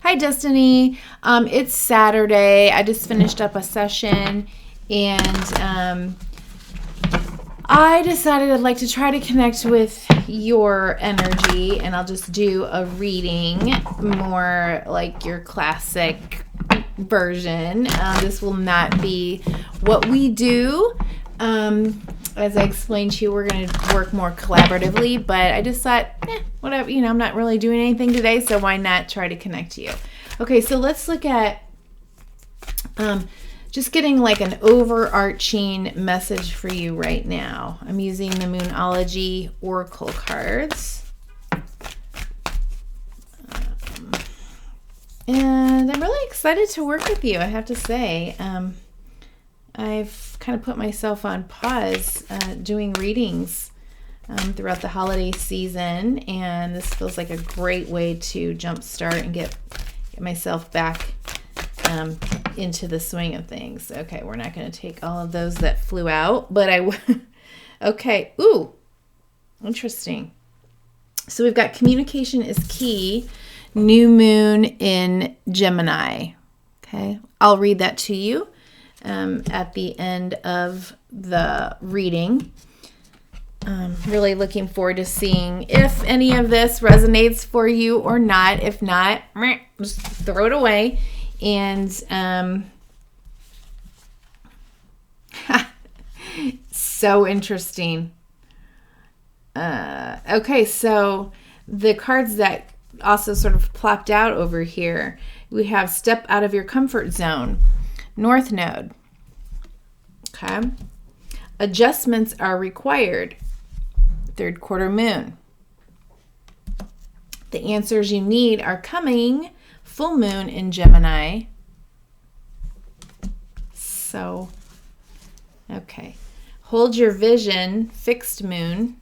Hi, Destiny. It's Saturday. I just finished up a session, and I decided I'd like to try to connect with your energy, and I'll just do a reading more like your classic version. This will not be what we do. As I explained to you, we're going to work more collaboratively, but I just thought, whatever, I'm not really doing anything today, so why not try to connect to you? Okay, so let's look at just getting like an overarching message for you right now. I'm using the Moonology Oracle cards. And I'm really excited to work with you, I have to say. I've kind of put myself on pause doing readings throughout the holiday season, and this feels like a great way to jumpstart and get myself back into the swing of things. Okay, we're not going to take all of those that flew out, but okay. Ooh, interesting. So we've got communication is key, new moon in Gemini. Okay, I'll read that to you at the end of the reading. Really looking forward to seeing if any of this resonates for you or not. If not, just throw it away. And so interesting. Okay, so the cards that also sort of plopped out over here, we have step out of your comfort zone, North Node. Okay. Adjustments are required, third quarter moon. The answers you need are coming, full moon in Gemini. So, okay. Hold your vision, fixed moon.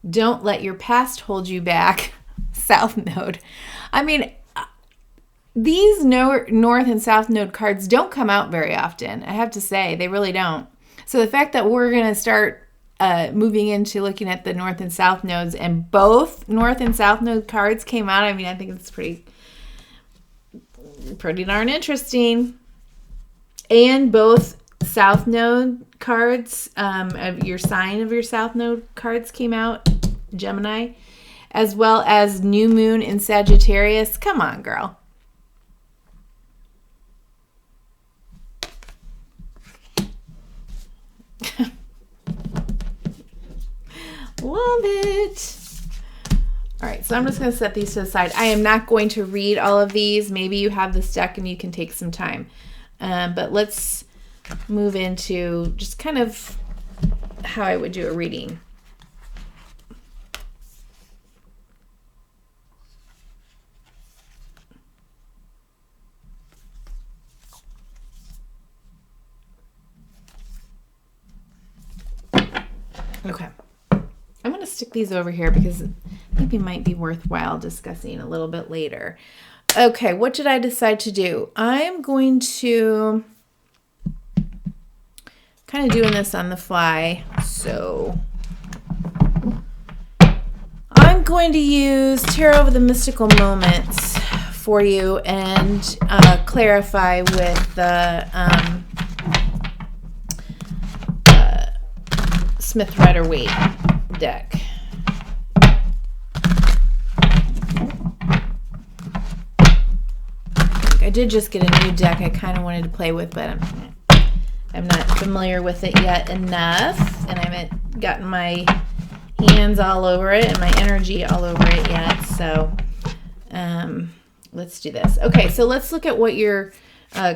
Don't let your past hold you back, South Node. I mean, these North and South Node cards don't come out very often, I have to say. They really don't. So the fact that we're going to start moving into looking at the North and South Nodes, and both North and South Node cards came out, I mean, I think it's pretty darn interesting. And both South Node cards, of your sign of your South Node cards came out, Gemini, as well as new moon in Sagittarius. Come on, girl. Love it. All right, so I'm just going to set these to the side. I am not going to read all of these. Maybe you have this deck and you can take some time. But let's move into just kind of how I would do a reading. Okay. I'm going to stick these over here because I think it might be worthwhile discussing a little bit later. Okay, what did I decide to do? I'm going to kind of doing this on the fly. So I'm going to use Tarot of the Mystical Moments for you and clarify with the Smith Rider-Waite deck. I did just get a new deck I kind of wanted to play with, but I'm not familiar with it yet enough, and I haven't gotten my hands all over it and my energy all over it yet. So let's do this. Okay, so let's look at what your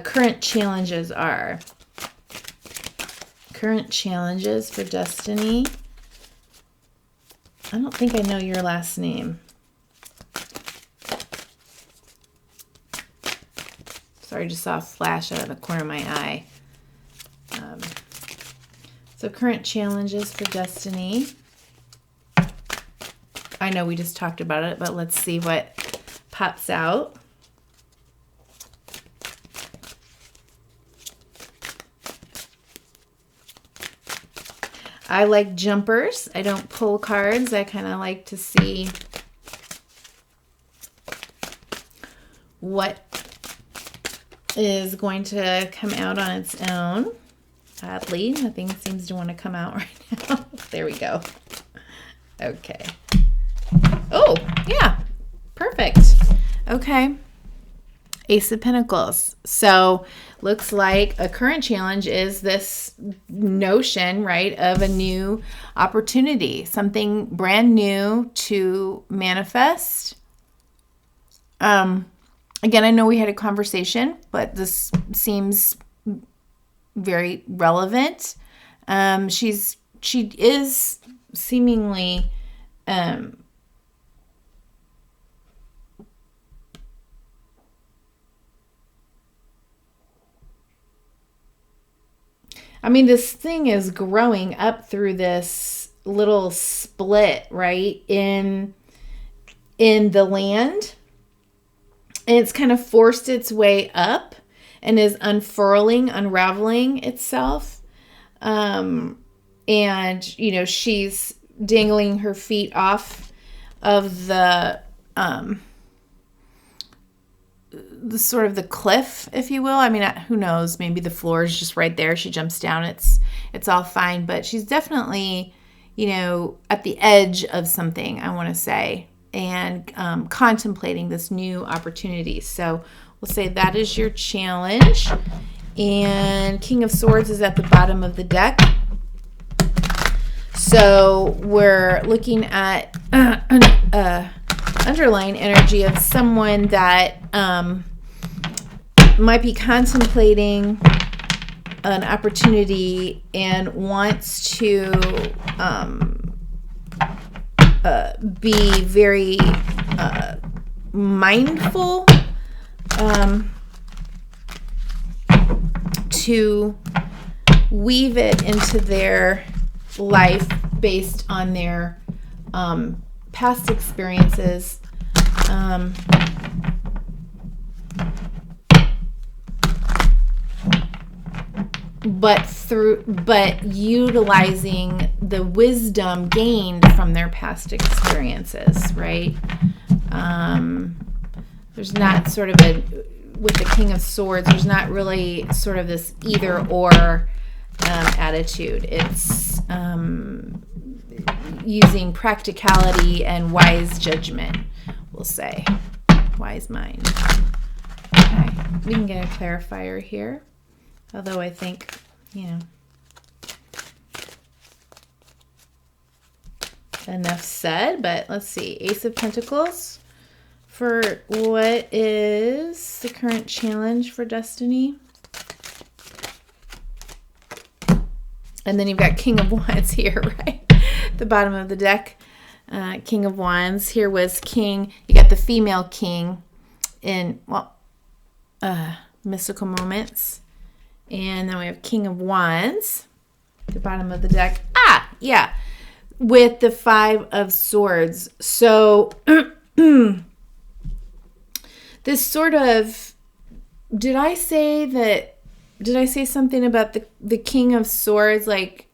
current challenges are. Current challenges for Destiny. I don't think I know your last name. Sorry, I just saw a flash out of the corner of my eye. So current challenges for Destiny. I know we just talked about it, but let's see what pops out. I like jumpers. I don't pull cards. I kind of like to see what is going to come out on its own. Oddly, nothing seems to want to come out right now. There we go. Okay. Oh, yeah. Perfect. Okay. Ace of Pentacles. So looks like a current challenge is this notion, right, of a new opportunity, something brand new to manifest. Again, I know we had a conversation, but this seems very relevant. She is seemingly I mean, this thing is growing up through this little split, right, in the land. And it's kind of forced its way up and is unraveling itself. And, she's dangling her feet off of the sort of the cliff, if you will. I mean, who knows? Maybe the floor is just right there. She jumps down. It's all fine. But she's definitely, at the edge of something, I want to say, and contemplating this new opportunity. So we'll say that is your challenge. And King of Swords is at the bottom of the deck. So we're looking at underlying energy of someone that might be contemplating an opportunity and wants to be very mindful to weave it into their life based on their past experiences. But utilizing the wisdom gained from their past experiences, right? There's not sort of with the King of Swords, there's not really sort of this either or attitude. It's using practicality and wise judgment, we'll say. Wise mind. Okay, we can get a clarifier here. Although I think, enough said. But let's see. Ace of Pentacles for what is the current challenge for Destiny. And then you've got King of Wands here, right? The bottom of the deck. King of Wands. Here was King. You got the female king in, mystical moments. And then we have King of Wands, the bottom of the deck. Yeah, with the Five of Swords. So this sort of, did I say something about the King of Swords, like,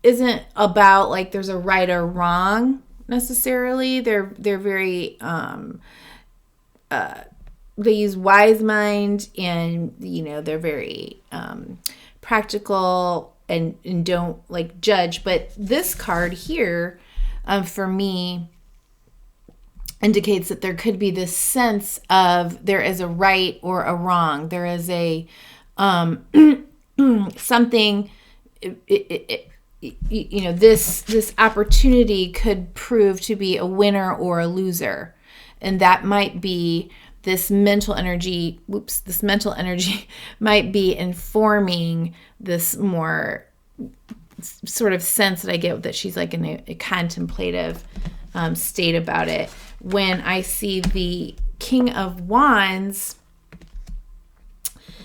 isn't about, like, there's a right or wrong necessarily. They're very, they use wise mind, and they're very practical and don't like judge. But this card here for me indicates that there could be this sense of there is a right or a wrong. There is a something, this opportunity could prove to be a winner or a loser, and that might be this mental energy might be informing this more sort of sense that I get that she's like in a contemplative state about it. When I see the King of Wands,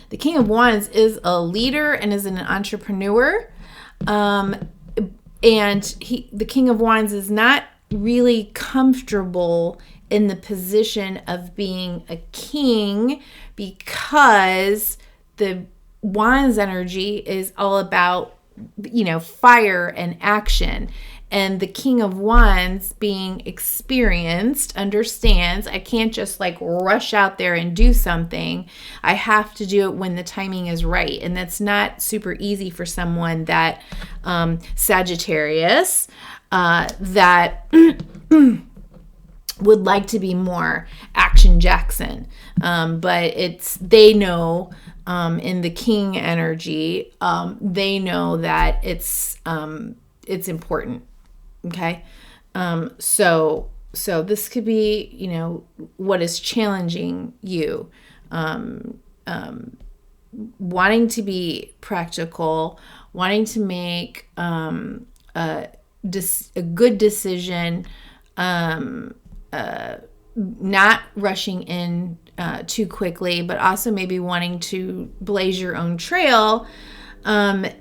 the King of Wands is a leader and is an entrepreneur. And the King of Wands is not really comfortable in the position of being a king, because the Wands energy is all about fire and action. And the King of Wands, being experienced, understands I can't just like rush out there and do something. I have to do it when the timing is right. And that's not super easy for someone that Sagittarius, that would like to be more Action Jackson. But they know in the King energy, they know that it's important. Okay. So this could be, what is challenging you, wanting to be practical, wanting to make a good decision, not rushing in too quickly, but also maybe wanting to blaze your own trail, and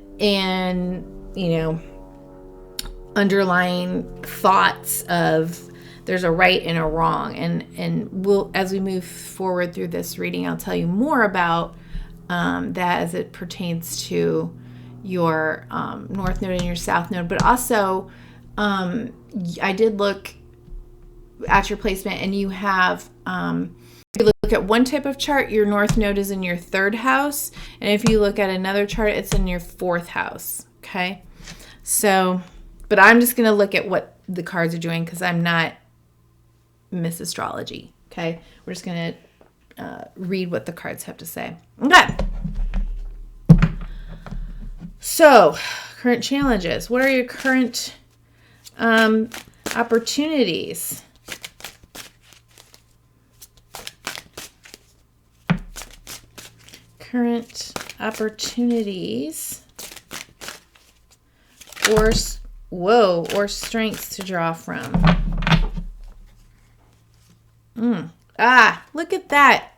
underlying thoughts of there's a right and a wrong, and we'll, as we move forward through this reading, I'll tell you more about that as it pertains to your North Node and your South Node. But also, I did look at your placement, and you have, if you look at one type of chart, your North Node is in your 3rd house, and if you look at another chart, it's in your 4th house. Okay, so. But I'm just going to look at what the cards are doing because I'm not Miss Astrology. Okay. We're just going to read what the cards have to say. Okay. So, current challenges. What are your current opportunities? Current opportunities or strengths to draw from. Look at that.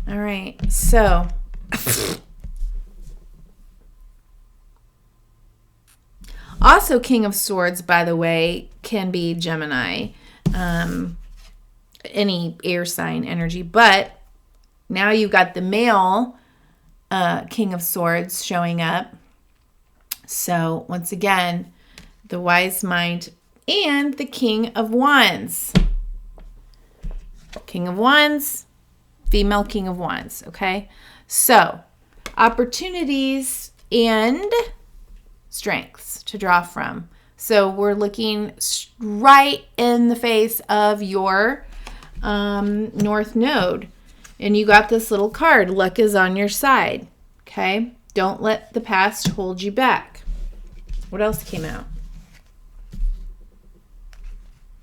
All right, so also King of Swords, by the way, can be Gemini, any air sign energy, but now you've got the male King of Swords showing up. So once again, the wise mind and the King of Wands. King of Wands, female King of Wands, okay? So opportunities and strengths to draw from. So we're looking right in the face of your North Node. And you got this little card, luck is on your side, okay? Don't let the past hold you back. What else came out?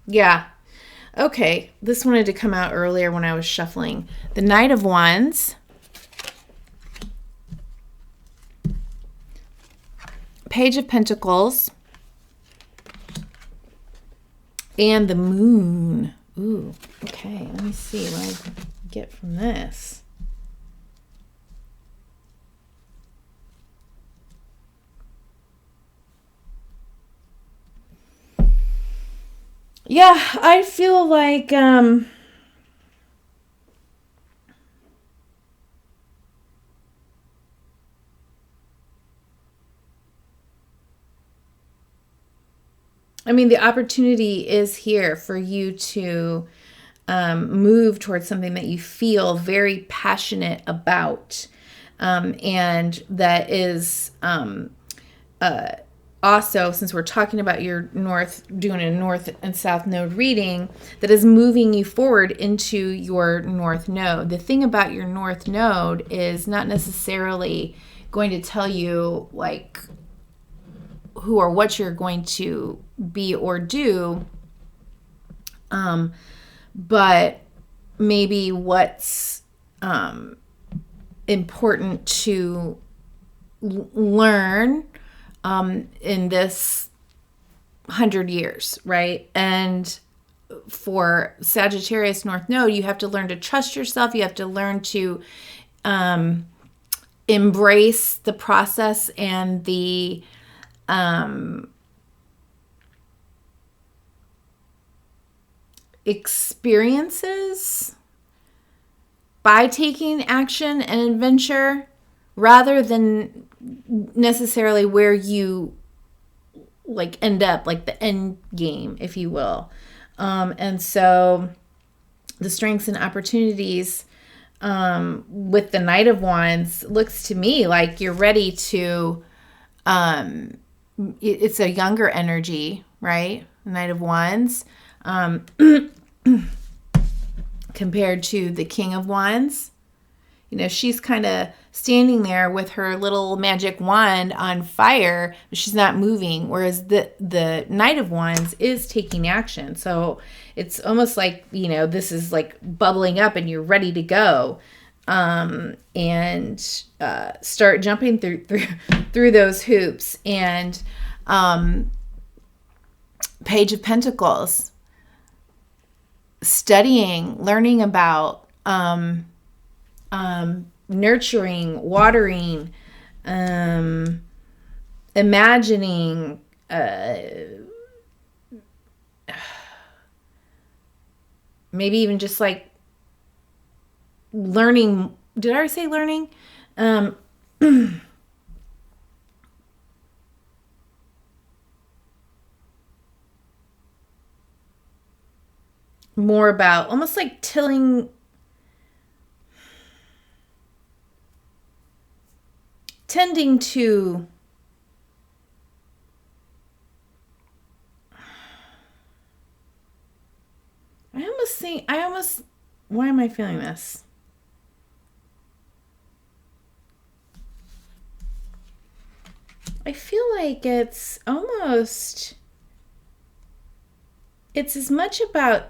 Yeah. Okay. This wanted to come out earlier when I was shuffling. The Knight of Wands. Page of Pentacles. And the Moon. Ooh. Okay. Let me see what I get from this. Yeah, I feel like the opportunity is here for you to move towards something that you feel very passionate about, and that is also, since we're talking about your doing a North and South Node reading, that is moving you forward into your North Node. The thing about your North Node is not necessarily going to tell you like who or what you're going to be or do, but maybe what's important to learn in this 100 years, right? And for Sagittarius North Node, you have to learn to trust yourself. You have to learn to embrace the process and the experiences by taking action and adventure rather than necessarily where you like end up, like the end game, if you will. And so the strengths and opportunities with the Knight of Wands looks to me like you're ready to, it's a younger energy, right? Knight of Wands, compared to the King of Wands. You know, she's kind of standing there with her little magic wand on fire, but she's not moving. Whereas the Knight of Wands is taking action. So it's almost like, you know, this is like bubbling up and you're ready to go, and start jumping through those hoops. And Page of Pentacles, studying, learning about, nurturing, watering, imagining, maybe even just like learning. Did I already say learning? More about almost like tending to why am I feeling this? I feel like it's as much about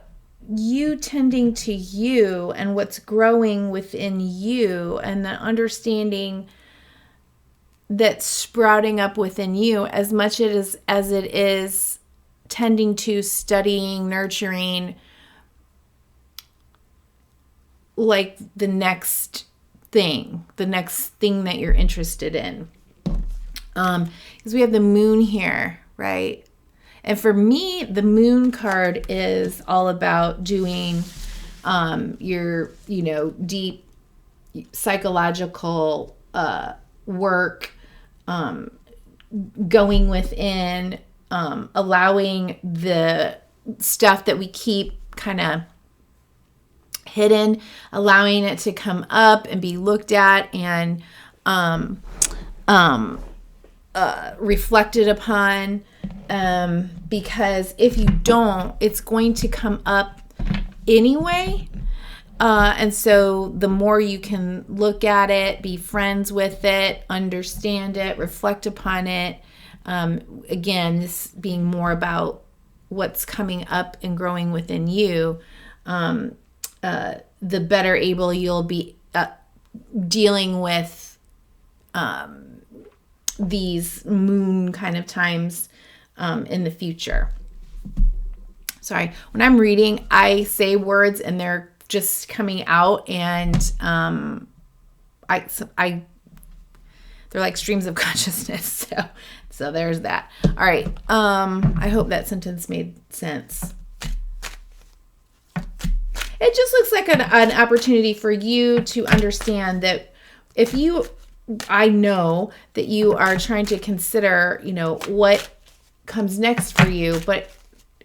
you tending to you and what's growing within you and the understanding that's sprouting up within you as much as it is tending to, studying, nurturing, like the next thing that you're interested in. Because we have the moon here, right? And for me, the moon card is all about doing your, you know, deep psychological work, going within, allowing the stuff that we keep kind of hidden, allowing it to come up and be looked at and reflected upon. Because if you don't, it's going to come up anyway. And so the more you can look at it, be friends with it, understand it, reflect upon it. Again, this being more about what's coming up and growing within you, the better able you'll be dealing with these moon kind of times in the future. Sorry, when I'm reading, I say words and they're just coming out, and they're like streams of consciousness. So there's that. All right. I hope that sentence made sense. It just looks like an opportunity for you to understand that I know that you are trying to consider, you know, what comes next for you, but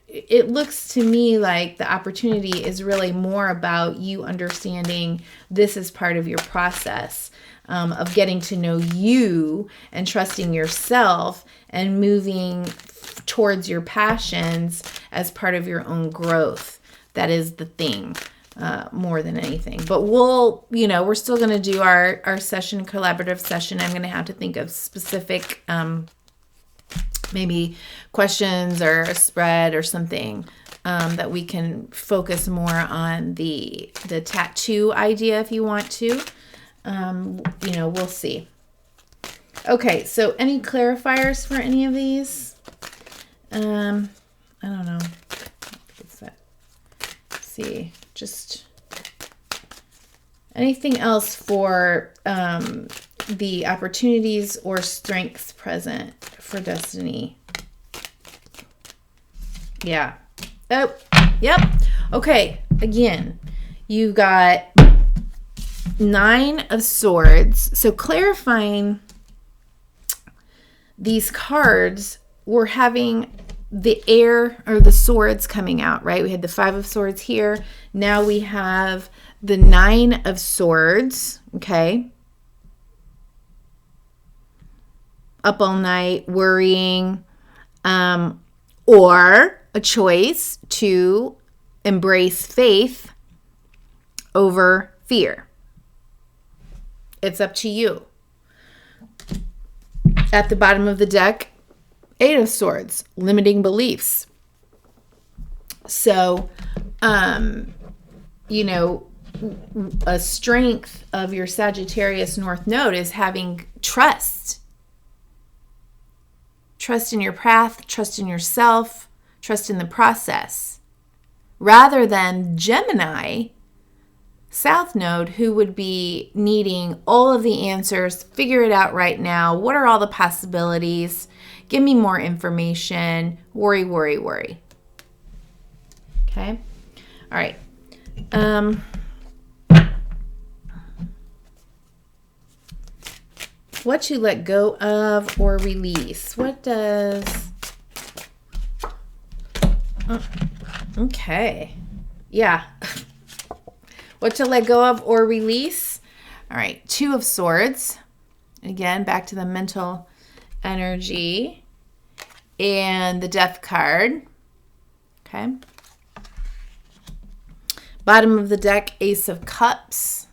it looks to me like the opportunity is really more about you understanding this is part of your process of getting to know you and trusting yourself and moving towards your passions as part of your own growth. That is the thing, more than anything. But we're still going to do our session, collaborative session. I'm going to have to think of specific maybe questions or a spread or something that we can focus more on the tattoo idea if you want to. We'll see. Okay, so any clarifiers for any of these? I don't know. Let's see. Just anything else for the opportunities or strengths present for Destiny? Yeah. Oh, yep. Okay. Again, you've got 9 of Swords. So clarifying these cards were having the air or the swords coming out, right? We had the 5 of swords here. Now we have the 9 of swords, okay? Up all night, worrying, or a choice to embrace faith over fear. It's up to you. At the bottom of the deck, 8 of swords, limiting beliefs. So, you know, a strength of your Sagittarius North Node is having trust. Trust in your path, trust in yourself, trust in the process. Rather than Gemini South Node, who would be needing all of the answers, figure it out right now. What are all the possibilities? Give me more information. Worry, worry, worry. Okay? All right. What to let go of or release? What does... okay. Yeah. What to let go of or release? All right. 2 of swords. Again, back to the mental energy. And the death card. Okay. Bottom of the deck, Ace of Cups.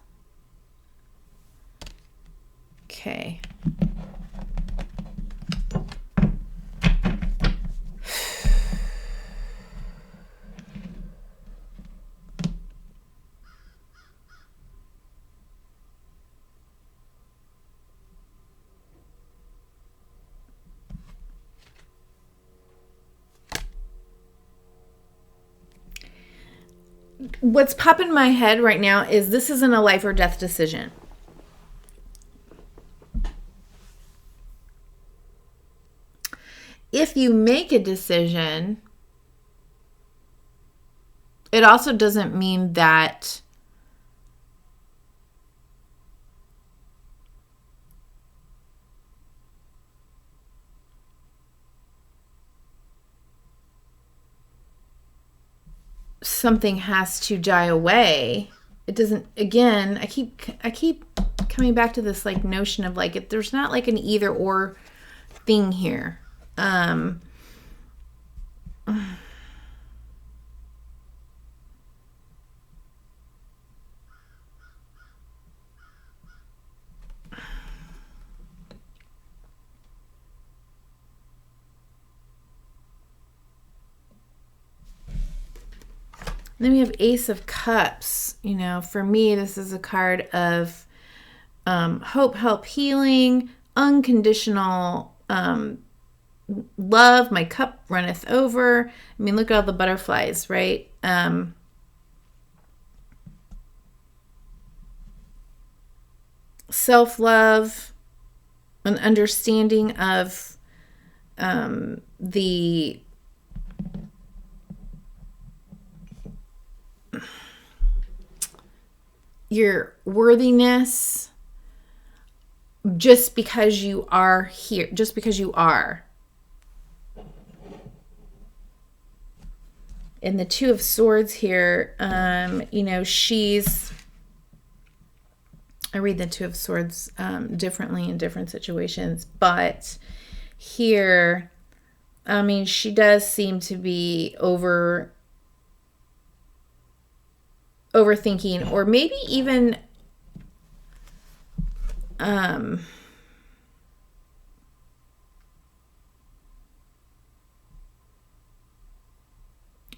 Okay. What's popping in my head right now is this isn't a life or death decision. If you make a decision, it also doesn't mean that something has to die away. It doesn't, again, I keep coming back to this like notion of like, if there's not like an either or thing here. Then we have Ace of Cups. You know, for me, this is a card of hope, help, healing, unconditional love. My cup runneth over. I mean, look at all the butterflies, right? Self-love, an understanding of your worthiness, just because you are here, just because you are. And the 2 of swords here, you know, I read the 2 of swords differently in different situations, but here, I mean, she does seem to be overthinking, or maybe even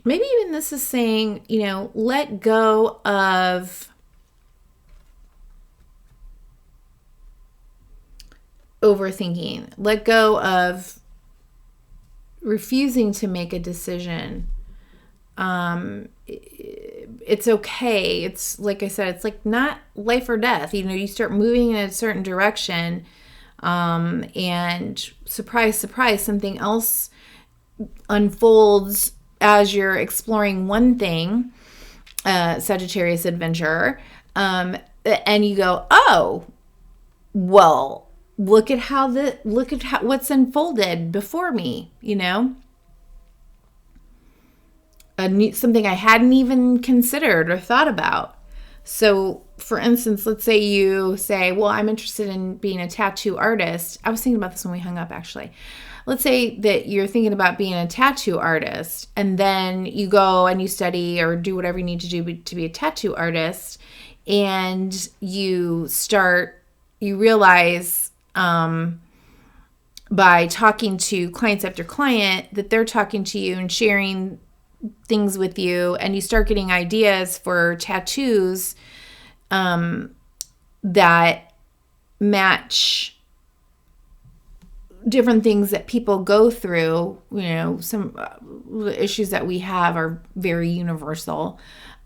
maybe even this is saying, you know, let go of overthinking, let go of refusing to make a decision. It's okay. It's like I said, it's like not life or death. You know, you start moving in a certain direction, and surprise, surprise, something else unfolds as you're exploring one thing, Sagittarius adventurer, and you go, oh, well, look at what's unfolded before me, something I hadn't even considered or thought about. So, for instance, let's say you say, well, I'm interested in being a tattoo artist. I was thinking about this when we hung up, actually. Let's say that you're thinking about being a tattoo artist, and then you go and you study or do whatever you need to do to be a tattoo artist, and you realize by talking to clients after client that they're talking to you and sharing things with you, and you start getting ideas for tattoos that match different things that people go through. Some issues that we have are very universal.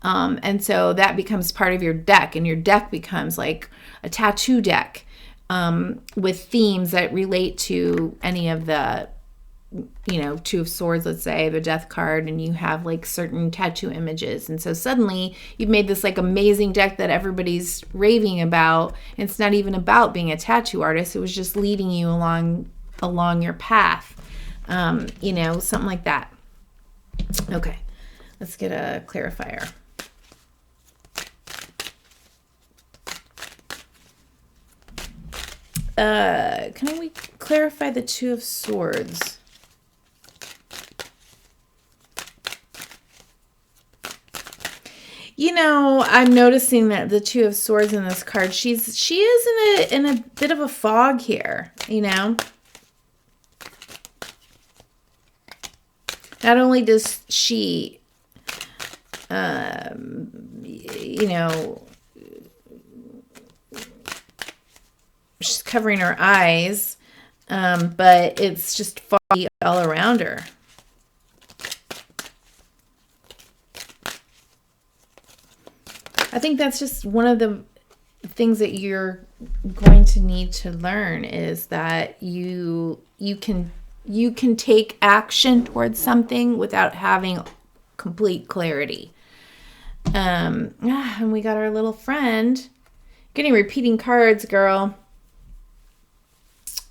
And so that becomes part of your deck, and your deck becomes like a tattoo deck with themes that relate to any of the Two of Swords, let's say, the Death card, and you have like certain tattoo images. And so suddenly you've made this like amazing deck that everybody's raving about. It's not even about being a tattoo artist. It was just leading you along your path. Something like that. Okay, let's get a clarifier. Can we clarify the Two of Swords? I'm noticing that the Two of Swords in this card, she is in a bit of a fog here, Not only does she, she's covering her eyes, but it's just foggy all around her. I think that's just one of the things that you're going to need to learn, is that you can take action towards something without having complete clarity. And we got our little friend. Getting repeating cards, girl.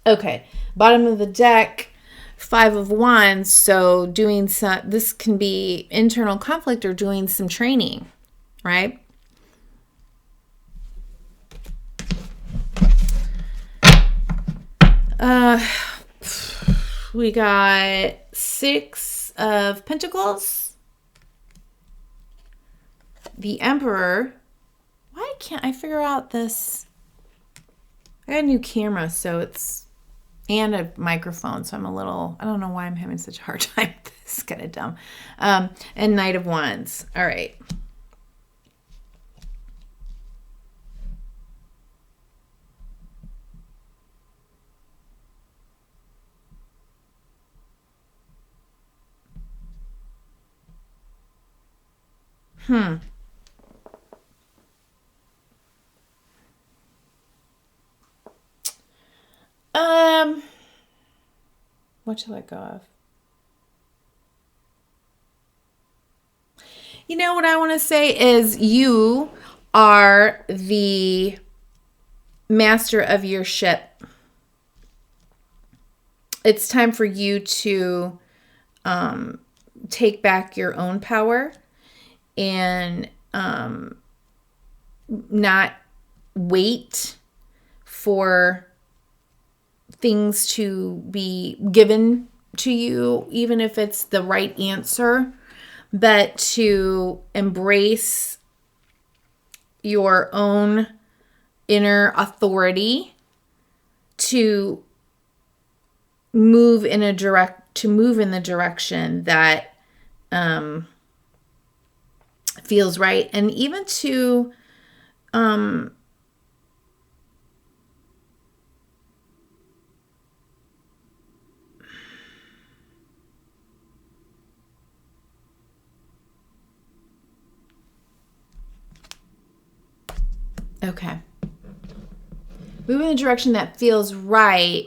Okay, bottom of the deck, Five of Wands. So this can be internal conflict or doing some training, right? We got Six of Pentacles, the Emperor. Why can't I figure out this? I got a new camera, and a microphone, so I don't know why I'm having such a hard time. This is kind of dumb. And Knight of Wands. All right. What should I go of? What I want to say is you are the master of your ship. It's time for you to take back your own power and not wait for things to be given to you, even if it's the right answer, but to embrace your own inner authority to move in the direction that feels right, and even to okay. Move in a direction that feels right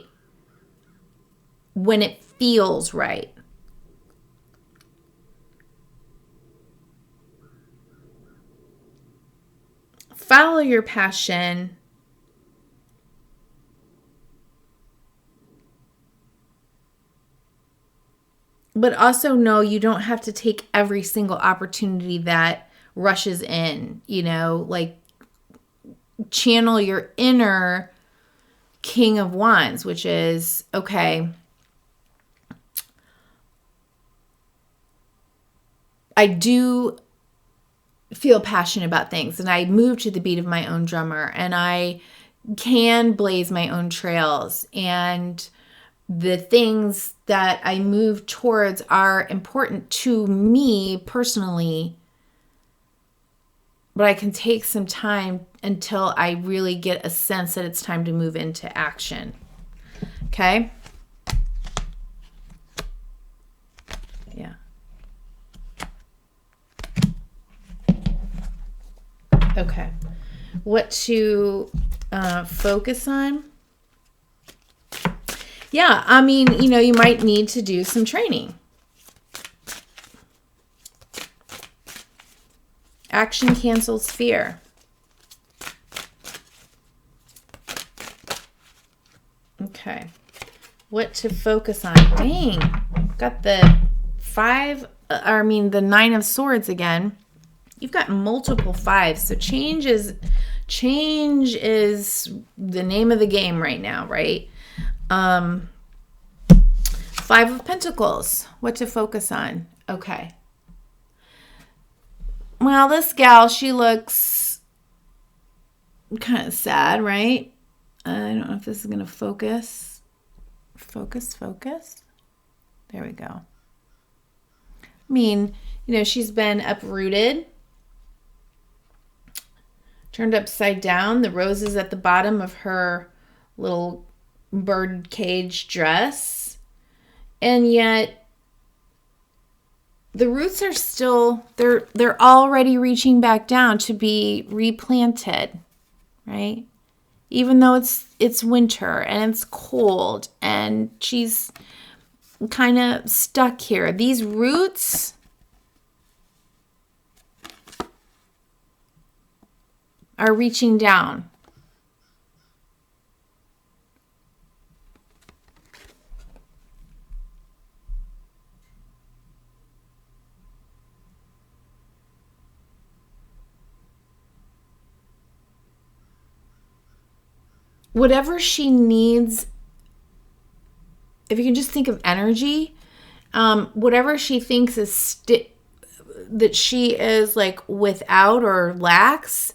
when it feels right. Follow your passion but also know you don't have to take every single opportunity that rushes in, you know, like channel your inner King of Wands, which is, okay, I do feel passionate about things, and I move to the beat of my own drummer, and I can blaze my own trails, and the things that I move towards are important to me personally, but I can take some time until I really get a sense that it's time to move into action. Okay? Yeah. Okay. What to focus on? Yeah, I mean, you know, you might need to do some training. Action cancels fear. Okay. What to focus on? Dang. Got the the 9 of Swords again. You've got multiple 5s. So change is the name of the game right now, right? 5 of Pentacles. What to focus on? Okay. Well, this gal, she looks kind of sad, right? I don't know if this is going to focus. Focus. There we go. I mean, you know, she's been uprooted, turned upside down. The roses at the bottom of her little bird cage dress. And yet the roots are still, they're already reaching back down to be replanted, right? Even though it's winter and it's cold and she's kind of stuck here. These roots are reaching down. Whatever she needs, if you can just think of energy, whatever she thinks is that she is like without or lacks,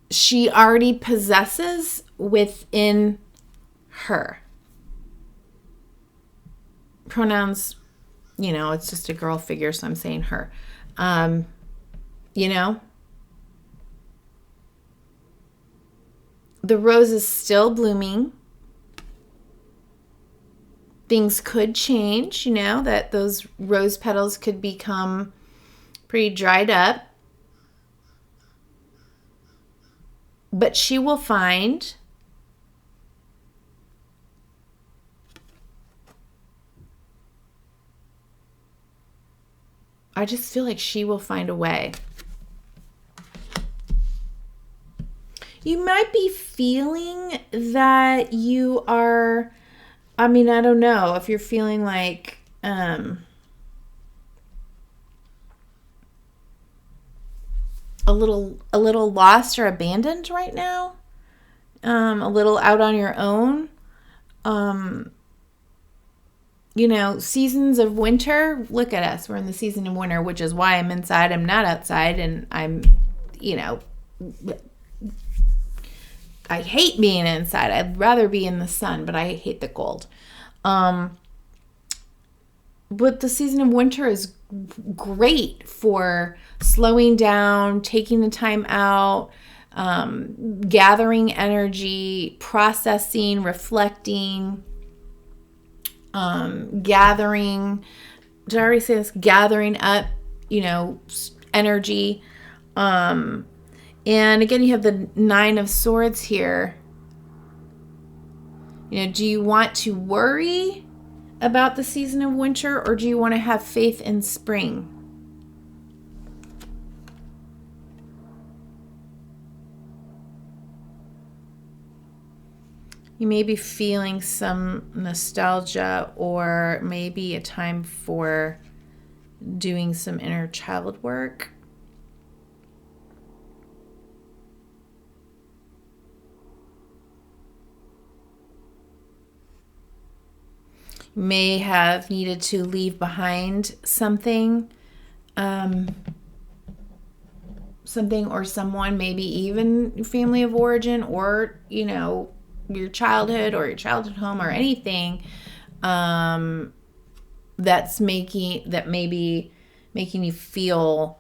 she already possesses within her. Pronouns, you know, it's just a girl figure, so I'm saying her. You know, the rose is still blooming. Things could change, you know, that those rose petals could become pretty dried up. But she will find I just feel like she will find a way. You might be feeling that you are, I mean, I don't know if you're feeling like a little lost or abandoned right now, a little out on your own. You know, seasons of winter, look at us. We're in the season of winter, which is why I'm inside. I'm not outside, and I'm, you know, I hate being inside. I'd rather be in the sun, but I hate the cold. But the season of winter is great for slowing down, taking the time out, gathering energy, processing, reflecting, gathering, did I already say this? Gathering up, you know, energy. And again, you have the 9 of Swords here. You know, do you want to worry about the season of winter, or do you want to have faith in spring? You may be feeling some nostalgia, or maybe a time for doing some inner child work. You may have needed to leave behind something, something or someone, maybe even your family of origin, or, you know, your childhood or your childhood home, or anything that's maybe making you feel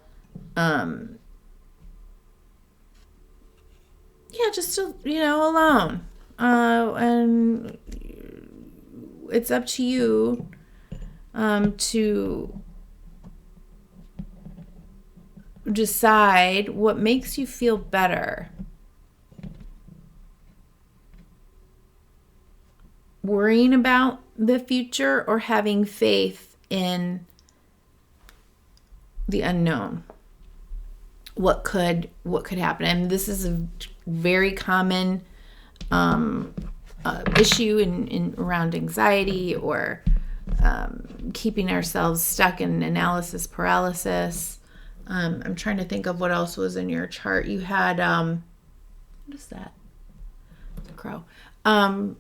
just alone, and it's up to you to decide what makes you feel better. Worrying about the future or having faith in the unknown. What could happen? And this is a very common issue in around anxiety, or keeping ourselves stuck in analysis paralysis. I'm trying to think of what else was in your chart. You had what is that? It's a crow.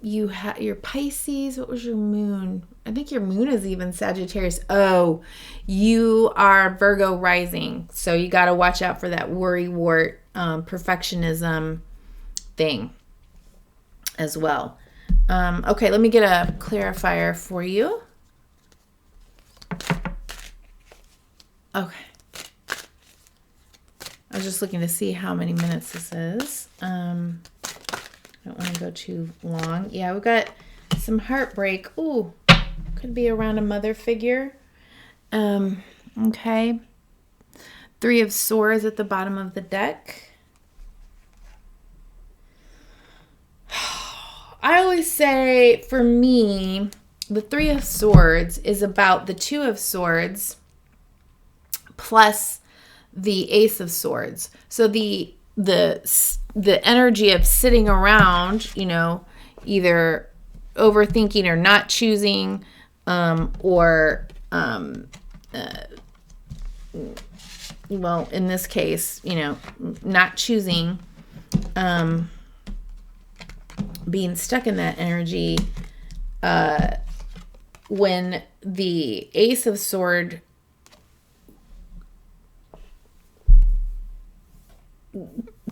You had your Pisces. What was your moon? I think your moon is even Sagittarius. Oh, you are Virgo rising, so you got to watch out for that worrywart, perfectionism thing as well. Okay, let me get a clarifier for you. Okay. I was just looking to see how many minutes this is. I don't want to go too long. Yeah, we've got some heartbreak. Ooh, could be around a mother figure. Okay. 3 of Swords at the bottom of the deck. I always say, for me, the 3 of Swords is about the 2 of Swords plus the Ace of Swords. So the energy of sitting around, either overthinking or not choosing, or well, in this case, not choosing, being stuck in that energy, when the Ace of Sword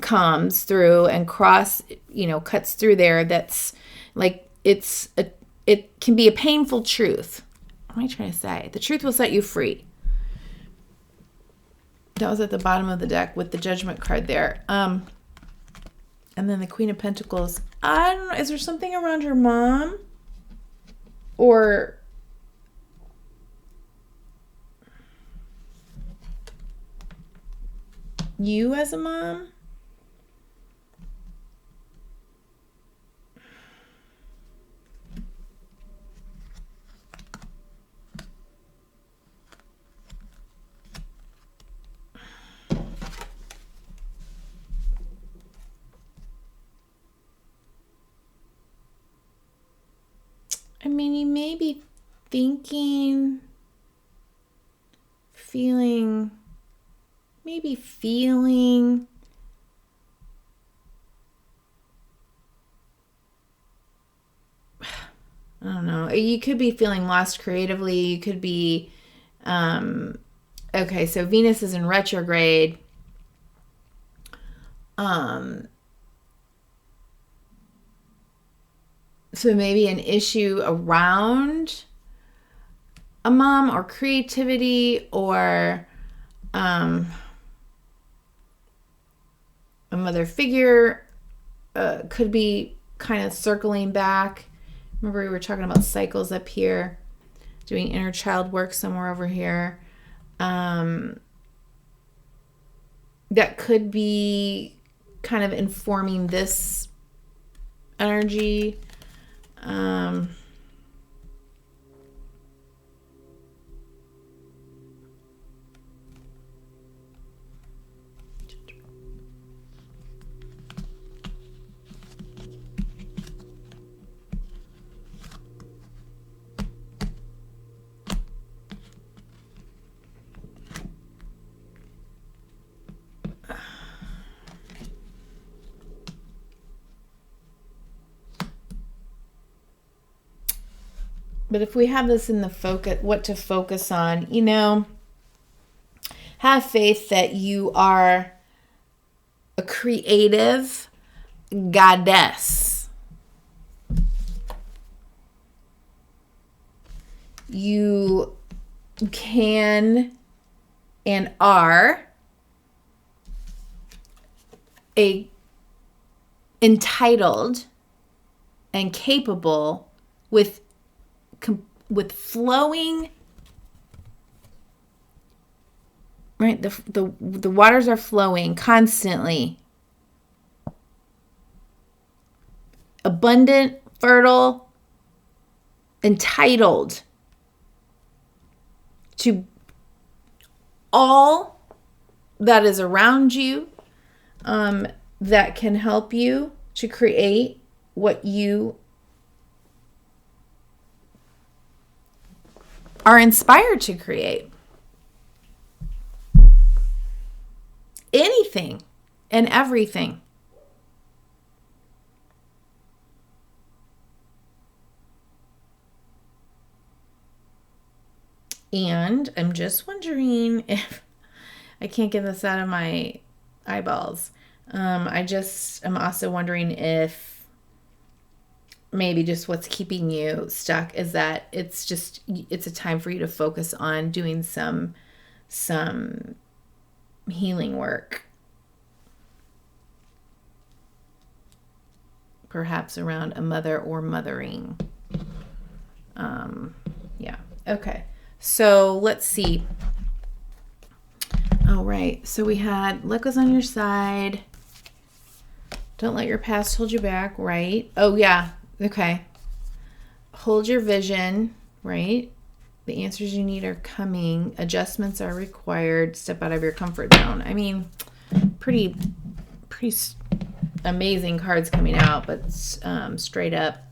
comes through and cuts through there, that's like, it can be a painful truth. What am I trying to say? The truth will set you free. That was at the bottom of the deck with the Judgment card there. And then the Queen of Pentacles. I don't know. Is there something around your mom? Or you as a mom? I mean, you may be thinking, feeling, I don't know. You could be feeling lost creatively. You could be, okay, so Venus is in retrograde. So maybe an issue around a mom or creativity, or a mother figure could be kind of circling back. Remember, we were talking about cycles up here, doing inner child work somewhere over here. That could be kind of informing this energy. But if we have this in the focus, what to focus on, you know, have faith that you are a creative goddess. You can and are a entitled and capable with flowing, right? The waters are flowing constantly. Abundant, fertile, entitled to all that is around you, that can help you to create what you are inspired to create. Anything and everything. And I'm just wondering if I can't get this out of my eyeballs. I'm also wondering if maybe just what's keeping you stuck is that it's a time for you to focus on doing some healing work. Perhaps around a mother or mothering. Yeah. Okay. So let's see. All right. So we had luck was on your side. Don't let your past hold you back, right? Oh, yeah. Okay. Hold your vision, right? The answers you need are coming. Adjustments are required. Step out of your comfort zone. I mean, pretty amazing cards coming out, but straight up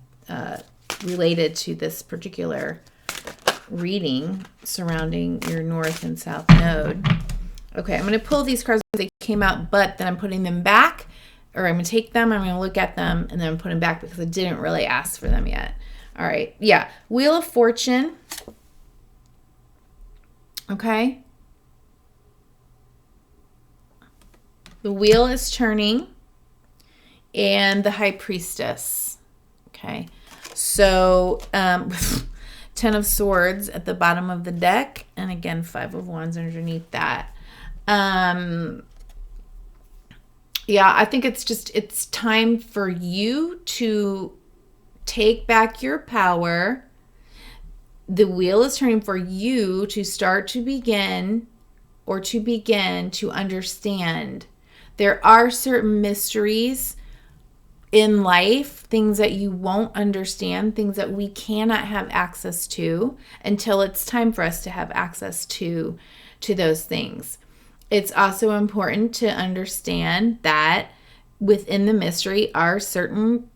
related to this particular reading surrounding your North and South Node. Okay, I'm going to pull these cards as they came out, but then I'm putting them back, or I'm going to take them, I'm going to look at them, and then I'm putting them back because I didn't really ask for them yet. All right, yeah. Wheel of Fortune. Okay. The wheel is turning, and the High Priestess. Okay. So, 10 of Swords at the bottom of the deck, and again, 5 of Wands underneath that. Yeah, I think it's time for you to take back your power. The wheel is turning for you to start to begin to understand. There are certain mysteries in life, things that you won't understand, things that we cannot have access to until it's time for us to have access to those things. It's also important to understand that within the mystery are certain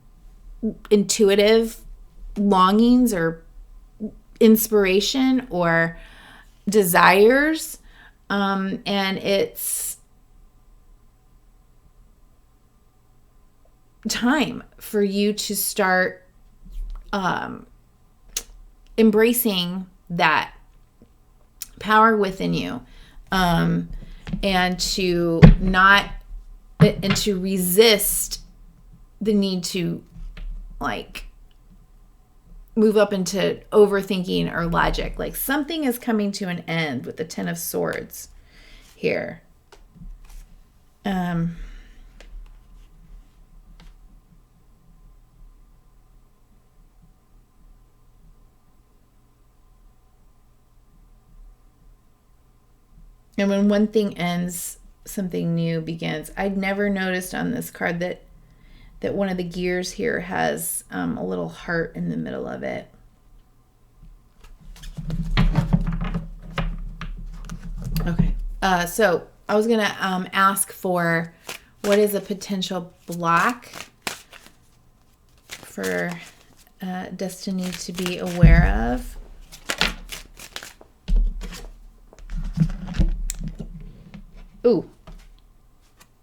intuitive longings or inspiration or desires, and it's time for you to start embracing that power within you, and to resist the need to move up into overthinking or logic. Like something is coming to an end with the 10 of Swords here. And when one thing ends, something new begins. I'd never noticed on this card that one of the gears here has a little heart in the middle of it. Okay. So I was going to ask for what is a potential block for Destiny to be aware of. Ooh.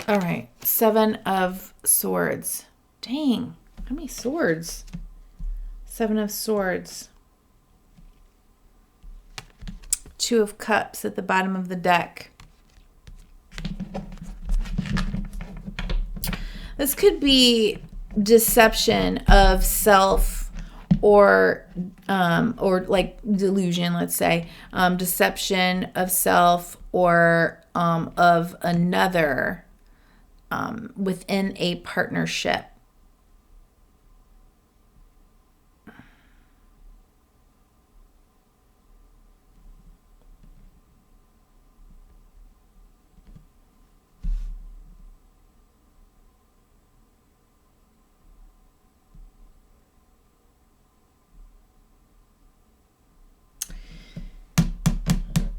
All right. 7 of Swords. Dang. How many swords? 7 of Swords. Two of Cups at the bottom of the deck. This could be deception of self or like delusion, let's say. Deception of self or of another within a partnership.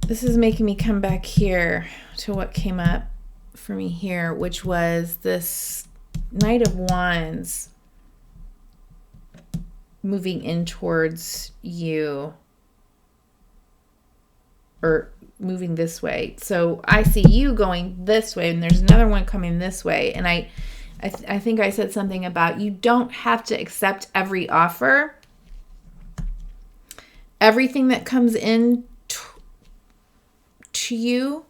This is making me come back here to what came up for me here, which was this Knight of Wands moving in towards you, or moving this way. So I see you going this way, and there's another one coming this way. And I think I said something about you don't have to accept every offer. Everything that comes in to you,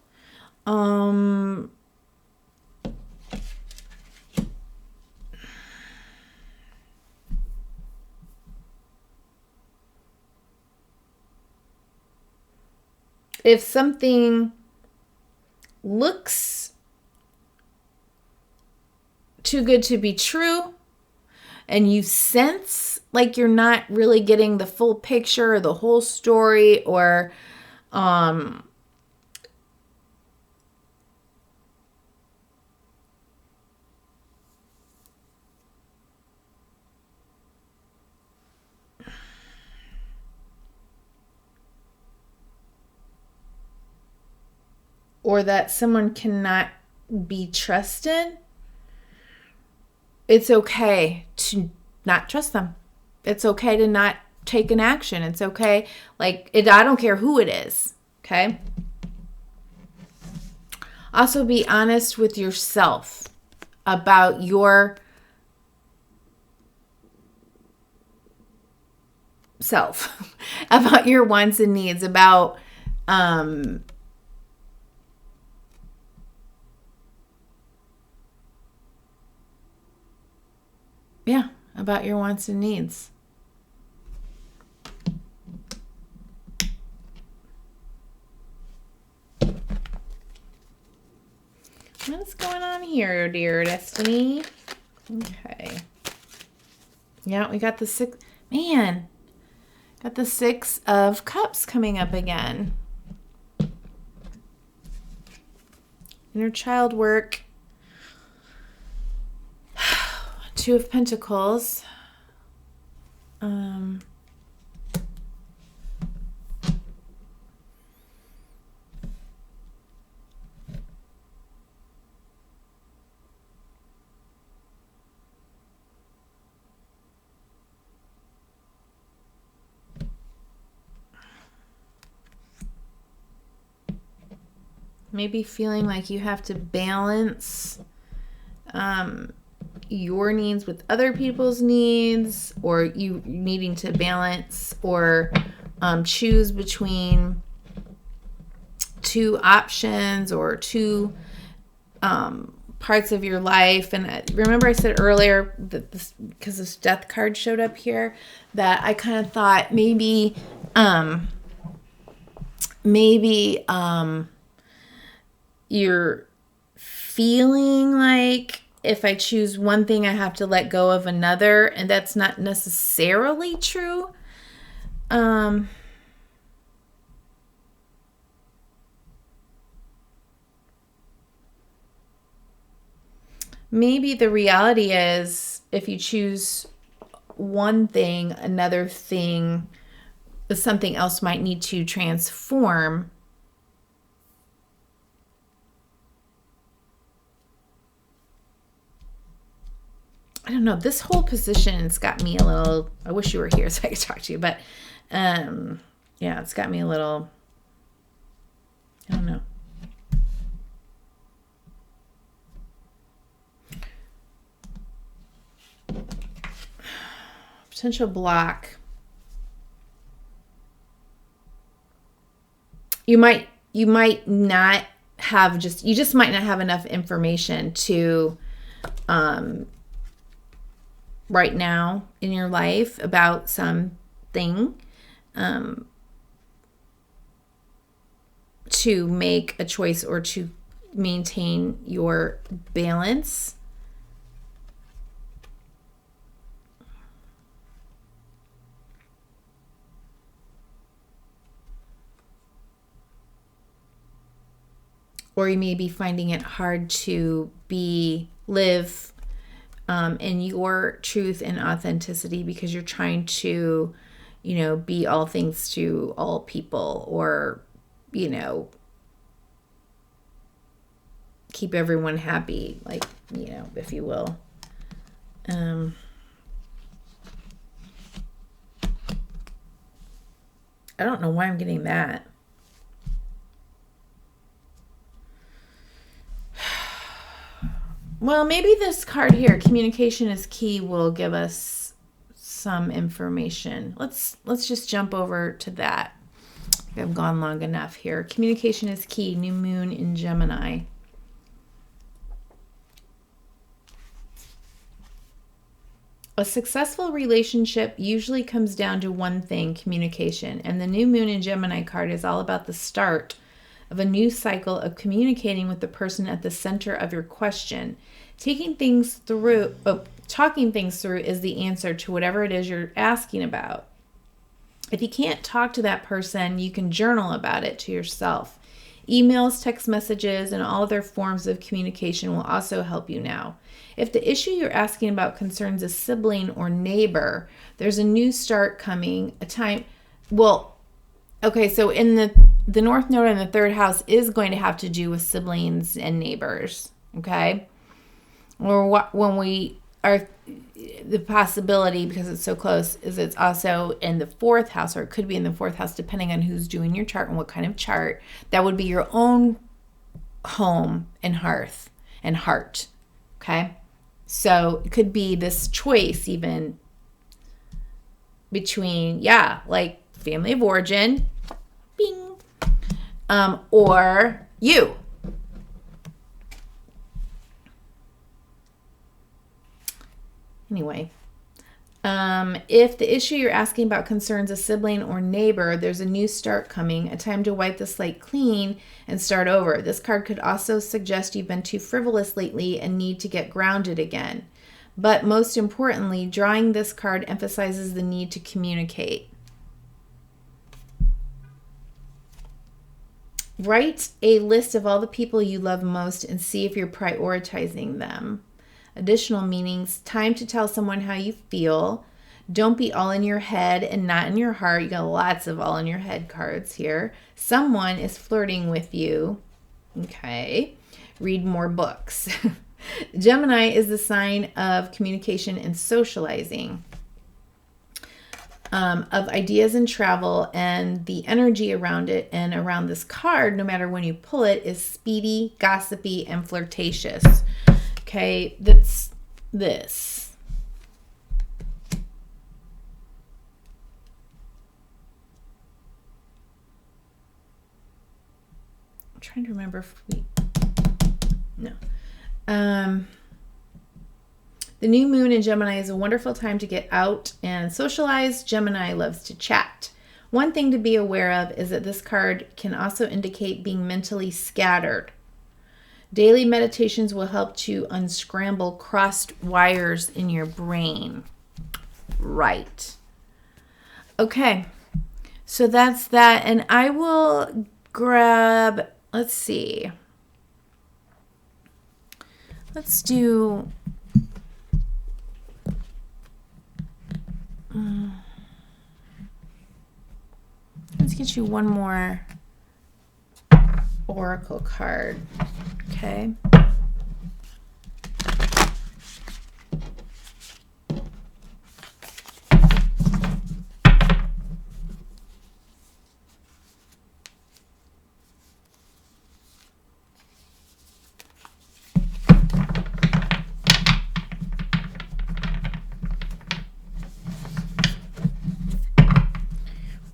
if something looks too good to be true and you sense like you're not really getting the full picture or the whole story, or or that someone cannot be trusted, it's okay to not trust them. It's okay to not take an action. It's okay. Like, I don't care who it is. Okay. Also, be honest with yourself about your self, about your wants and needs, about, about your wants and needs. What's going on here, dear Destiny? Okay. Yeah, we got the six. Man, got the Six of Cups coming up again. Inner child work. Two of Pentacles. Maybe feeling like you have to balance your needs with other people's needs, or you needing to balance or choose between two options or two parts of your life. And remember I said earlier that this, because this Death card showed up here, that I kind of thought maybe you're feeling like if I choose one thing, I have to let go of another, and that's not necessarily true. Maybe the reality is if you choose one thing, another thing, something else might need to transform. I don't know. This whole position's got me a little, I wish you were here so I could talk to you, but yeah, it's got me a little, I don't know. Potential block. you might not have you just might not have enough information to right now in your life about something to make a choice or to maintain your balance. Or you may be finding it hard to live in your truth and authenticity because you're trying to, be all things to all people, or, keep everyone happy, like, if you will. I don't know why I'm getting that. Well, maybe this card here, communication is key, will give us some information. Let's just jump over to that. I've gone long enough here. Communication is key, new moon in Gemini. A successful relationship usually comes down to one thing, communication. And the new moon in Gemini card is all about the start of a new cycle of communicating with the person at the center of your question. Talking things through is the answer to whatever it is you're asking about. If you can't talk to that person, you can journal about it to yourself. Emails, text messages, and all other forms of communication will also help you now. If the issue you're asking about concerns a sibling or neighbor, there's a new start coming, so in the North Node in the third house is going to have to do with siblings and neighbors, okay? Or when we are, the possibility, because it's so close, is it's also in the fourth house, or it could be in the fourth house, depending on who's doing your chart and what kind of chart. That would be your own home and hearth and heart, okay? So it could be this choice even between, like family of origin, bing, or you. Anyway, if the issue you're asking about concerns a sibling or neighbor, there's a new start coming, a time to wipe the slate clean and start over. This card could also suggest you've been too frivolous lately and need to get grounded again. But most importantly, drawing this card emphasizes the need to communicate. Write a list of all the people you love most and see if you're prioritizing them. Additional meanings, time to tell someone how you feel. Don't be all in your head and not in your heart. You got lots of all in your head cards here. Someone is flirting with you. Okay. Read more books. Gemini is the sign of communication and socializing, of ideas and travel, and the energy around it and around this card, no matter when you pull it, is speedy, gossipy, and flirtatious. Okay, that's this. I'm trying to remember if no. The new moon in Gemini is a wonderful time to get out and socialize. Gemini loves to chat. One thing to be aware of is that this card can also indicate being mentally scattered. Daily meditations will help to unscramble crossed wires in your brain. Right. Okay. So that's that. And I will grab, let's see. Let's do, let's get you one more oracle card. Okay.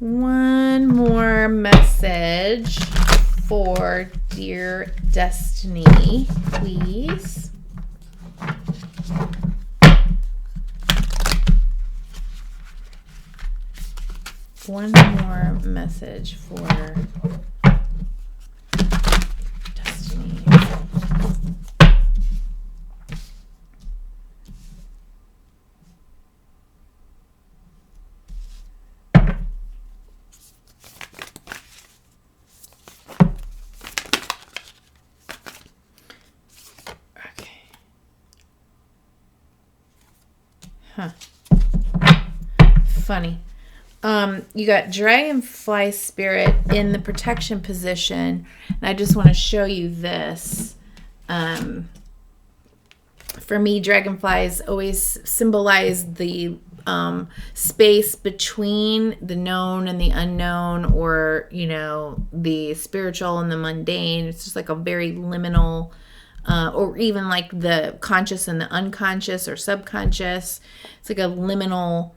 One more message for dear Destiny, please. One more message for Destiny. Okay. Huh. Funny. You got Dragonfly Spirit in the protection position, and I just want to show you this. For me, dragonflies always symbolize the space between the known and the unknown, or, you know, the spiritual and the mundane. It's just like a very liminal, or even like the conscious and the unconscious or subconscious. It's like a liminal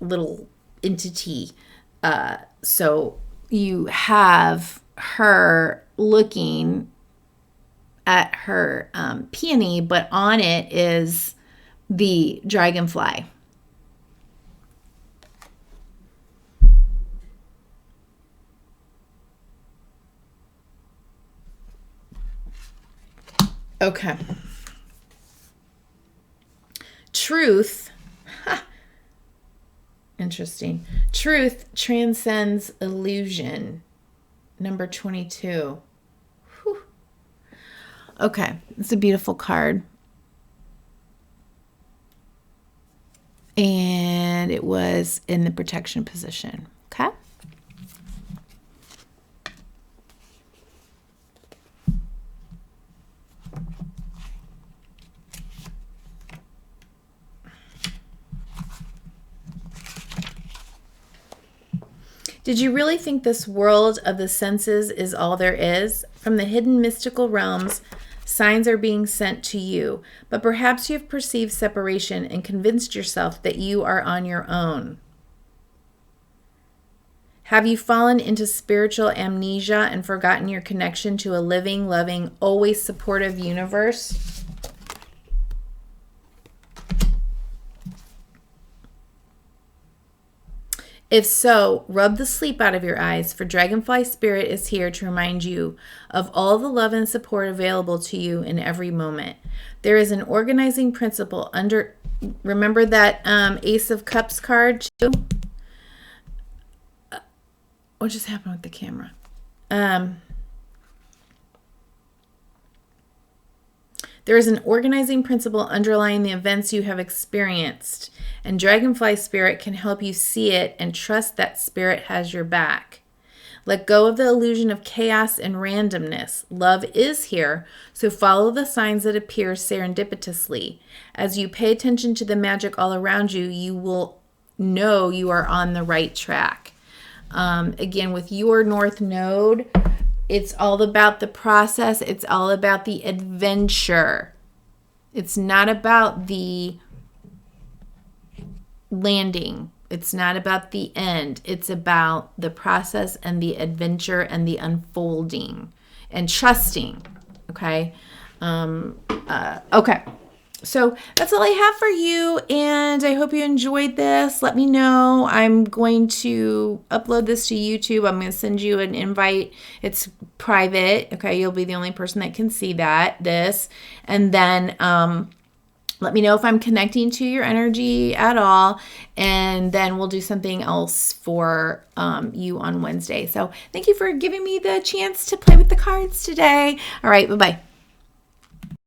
little entity. So you have her looking at her peony, but on it is the dragonfly. Okay. Truth. Interesting. Truth transcends illusion. Number 22. Whew. Okay. It's a beautiful card. And it was in the protection position. Okay. Did you really think this world of the senses is all there is? From the hidden mystical realms, signs are being sent to you, but perhaps you have perceived separation and convinced yourself that you are on your own. Have you fallen into spiritual amnesia and forgotten your connection to a living, loving, always supportive universe? If so, rub the sleep out of your eyes, for Dragonfly Spirit is here to remind you of all the love and support available to you in every moment. There is an organizing principle under... Remember that Ace of Cups card, too? What just happened with the camera? There is an organizing principle underlying the events you have experienced, and Dragonfly Spirit can help you see it and trust that Spirit has your back. Let go of the illusion of chaos and randomness. Love is here, so follow the signs that appear serendipitously. As you pay attention to the magic all around you, you will know you are on the right track. Again, with your North Node, it's all about the process. It's all about the adventure. It's not about the landing. It's not about the end. It's about the process and the adventure and the unfolding and trusting. Okay. Okay. So that's all I have for you, and I hope you enjoyed this. Let me know. I'm going to upload this to YouTube. I'm going to send you an invite. It's private. Okay. You'll be the only person that can see this. And then, let me know if I'm connecting to your energy at all, and then we'll do something else for you on Wednesday. So thank you for giving me the chance to play with the cards today. All right. Bye-bye.